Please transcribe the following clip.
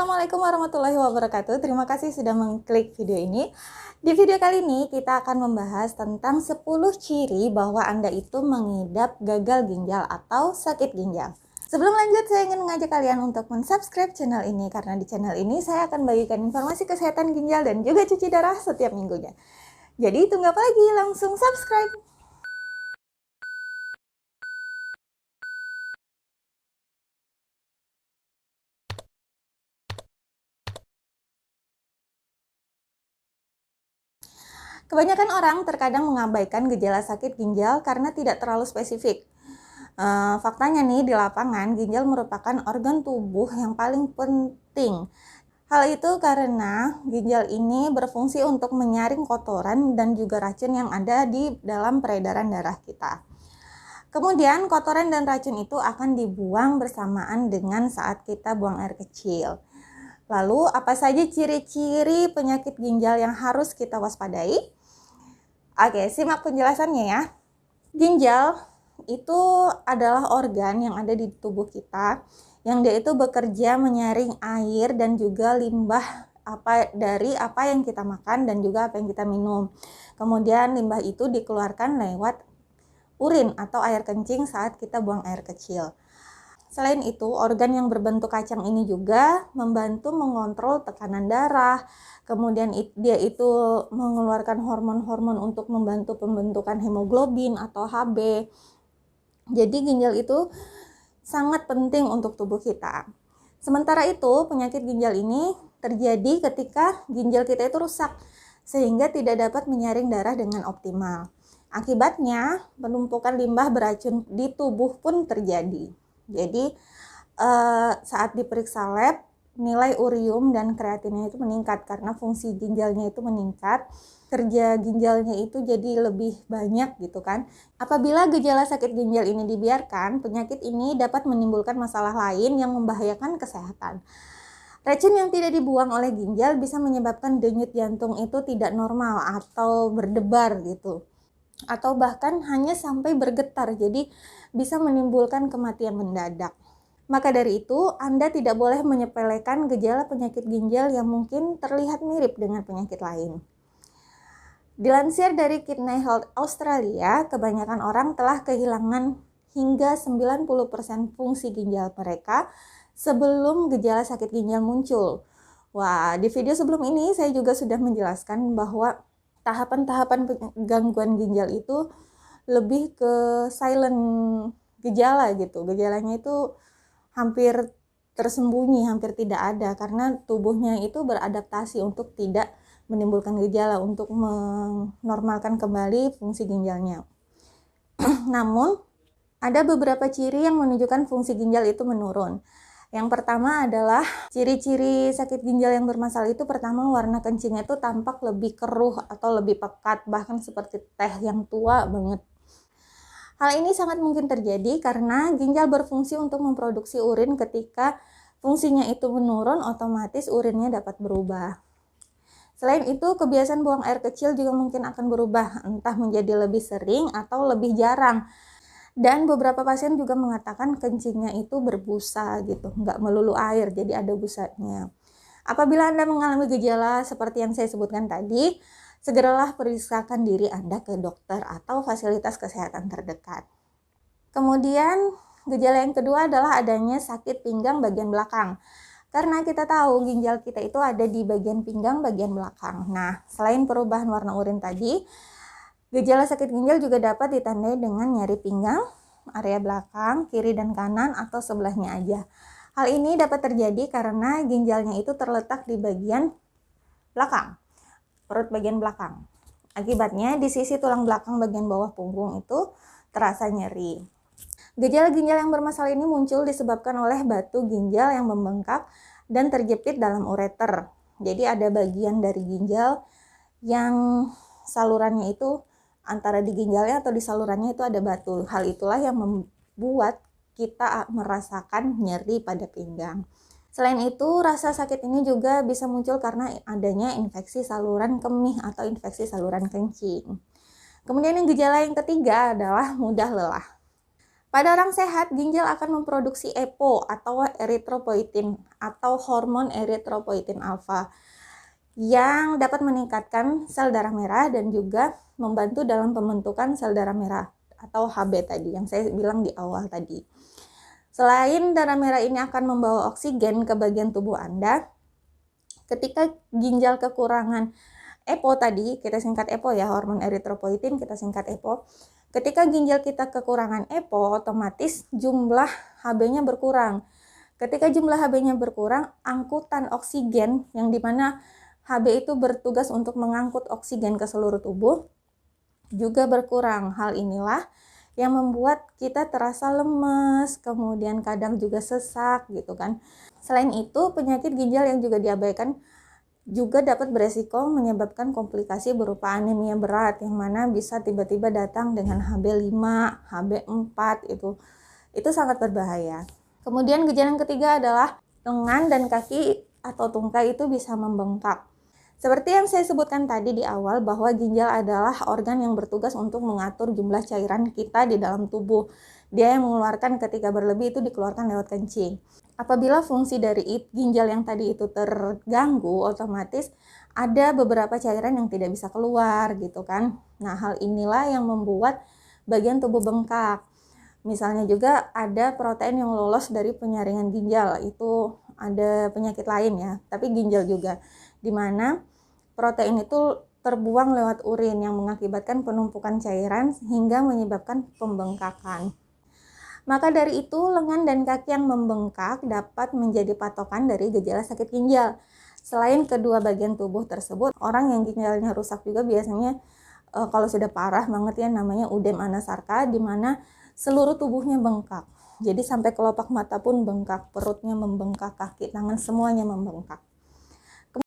Assalamualaikum warahmatullahi wabarakatuh. Terima kasih sudah mengklik video ini. Di video kali ini kita akan membahas tentang 10 ciri bahwa Anda itu mengidap gagal ginjal atau sakit ginjal. Sebelum lanjut, saya ingin mengajak kalian untuk mensubscribe channel ini karena di channel ini saya akan bagikan informasi kesehatan ginjal dan juga cuci darah setiap minggunya. Jadi tunggu apa lagi? Langsung subscribe! Kebanyakan orang terkadang mengabaikan gejala sakit ginjal karena tidak terlalu spesifik. Faktanya nih, di lapangan ginjal merupakan organ tubuh yang paling penting. Hal itu karena ginjal ini berfungsi untuk menyaring kotoran dan juga racun yang ada di dalam peredaran darah kita. Kemudian kotoran dan racun itu akan dibuang bersamaan dengan saat kita buang air kecil. Lalu apa saja ciri-ciri penyakit ginjal yang harus kita waspadai? Oke, simak penjelasannya ya. Ginjal itu adalah organ yang ada di tubuh kita yang dia itu bekerja menyaring air dan juga limbah dari apa yang kita makan dan juga apa yang kita minum. Kemudian limbah itu dikeluarkan lewat urin atau air kencing saat kita buang air kecil. Selain itu, organ yang berbentuk kacang ini juga membantu mengontrol tekanan darah. Kemudian dia itu mengeluarkan hormon-hormon untuk membantu pembentukan hemoglobin atau Hb. Jadi ginjal itu sangat penting untuk tubuh kita. Sementara itu, penyakit ginjal ini terjadi ketika ginjal kita itu rusak, sehingga tidak dapat menyaring darah dengan optimal. Akibatnya, penumpukan limbah beracun di tubuh pun terjadi. Jadi saat diperiksa lab, nilai urium dan kreatinnya itu meningkat karena fungsi ginjalnya itu meningkat, kerja ginjalnya itu jadi lebih banyak gitu kan. Apabila gejala sakit ginjal ini dibiarkan, penyakit ini dapat menimbulkan masalah lain yang membahayakan kesehatan. Racun yang tidak dibuang oleh ginjal bisa menyebabkan denyut jantung itu tidak normal atau berdebar gitu. Atau bahkan hanya sampai bergetar, jadi bisa menimbulkan kematian mendadak. Maka dari itu, Anda tidak boleh menyepelekan gejala penyakit ginjal yang mungkin terlihat mirip dengan penyakit lain. Dilansir dari Kidney Health Australia, kebanyakan orang telah kehilangan hingga 90% fungsi ginjal mereka sebelum gejala sakit ginjal muncul. Wah, di video sebelum ini saya juga sudah menjelaskan bahwa tahapan-tahapan gangguan ginjal itu lebih ke silent gejala gitu. Gejalanya itu hampir tersembunyi, hampir tidak ada karena tubuhnya itu beradaptasi untuk tidak menimbulkan gejala, untuk menormalkan kembali fungsi ginjalnya. Namun, ada beberapa ciri yang menunjukkan fungsi ginjal itu menurun. Yang pertama adalah ciri-ciri sakit ginjal yang bermasalah itu, pertama warna kencingnya itu tampak lebih keruh atau lebih pekat, bahkan seperti teh yang tua banget. Hal ini sangat mungkin terjadi karena ginjal berfungsi untuk memproduksi urin. Ketika fungsinya itu menurun, otomatis urinnya dapat berubah. Selain itu, kebiasaan buang air kecil juga mungkin akan berubah, entah menjadi lebih sering atau lebih jarang. Dan beberapa pasien juga mengatakan kencingnya itu berbusa gitu, nggak melulu air, jadi ada busanya. Apabila Anda mengalami gejala seperti yang saya sebutkan tadi, segeralah periksakan diri Anda ke dokter atau fasilitas kesehatan terdekat. Kemudian, gejala yang kedua adalah adanya sakit pinggang bagian belakang. Karena kita tahu ginjal kita itu ada di bagian pinggang bagian belakang. Nah, selain perubahan warna urin tadi, gejala sakit ginjal juga dapat ditandai dengan nyeri pinggang, area belakang, kiri dan kanan, atau sebelahnya aja. Hal ini dapat terjadi karena ginjalnya itu terletak di bagian belakang, perut bagian belakang. Akibatnya di sisi tulang belakang bagian bawah punggung itu terasa nyeri. Gejala ginjal yang bermasalah ini muncul disebabkan oleh batu ginjal yang membengkak dan terjepit dalam ureter. Jadi ada bagian dari ginjal yang salurannya itu antara di ginjalnya atau di salurannya itu ada batu. Hal itulah yang membuat kita merasakan nyeri pada pinggang. Selain itu, rasa sakit ini juga bisa muncul karena adanya infeksi saluran kemih atau infeksi saluran kencing. Kemudian yang gejala yang ketiga adalah mudah lelah. Pada orang sehat, ginjal akan memproduksi EPO atau eritropoietin atau hormon eritropoietin alfa yang dapat meningkatkan sel darah merah dan juga membantu dalam pembentukan sel darah merah atau HB tadi yang saya bilang di awal tadi. Selain darah merah ini akan membawa oksigen ke bagian tubuh Anda, ketika ginjal kekurangan EPO tadi, kita singkat EPO ya, hormon eritropoietin kita singkat EPO. Ketika ginjal kita kekurangan EPO, otomatis jumlah HB-nya berkurang. Ketika jumlah HB-nya berkurang, angkutan oksigen yang dimana HB itu bertugas untuk mengangkut oksigen ke seluruh tubuh juga berkurang. Hal inilah yang membuat kita terasa lemes, kemudian kadang juga sesak gitu kan. Selain itu, penyakit ginjal yang juga diabaikan juga dapat beresiko menyebabkan komplikasi berupa anemia berat yang mana bisa tiba-tiba datang dengan HB5, HB4 itu sangat berbahaya. Kemudian gejala yang ketiga adalah lengan dan kaki atau tungkai itu bisa membengkak. Seperti yang saya sebutkan tadi di awal bahwa ginjal adalah organ yang bertugas untuk mengatur jumlah cairan kita di dalam tubuh. Dia yang mengeluarkan ketika berlebih itu dikeluarkan lewat kencing. Apabila fungsi dari ginjal yang tadi itu terganggu, otomatis ada beberapa cairan yang tidak bisa keluar gitu kan. Nah, hal inilah yang membuat bagian tubuh bengkak. Misalnya juga ada protein yang lolos dari penyaringan ginjal, itu ada penyakit lain ya, tapi ginjal juga, di mana protein itu terbuang lewat urin yang mengakibatkan penumpukan cairan hingga menyebabkan pembengkakan. Maka dari itu, lengan dan kaki yang membengkak dapat menjadi patokan dari gejala sakit ginjal. Selain kedua bagian tubuh tersebut, orang yang ginjalnya rusak juga biasanya kalau sudah parah banget ya namanya udem anasarca, di mana seluruh tubuhnya bengkak. Jadi sampai kelopak mata pun bengkak, perutnya membengkak, kaki, tangan semuanya membengkak.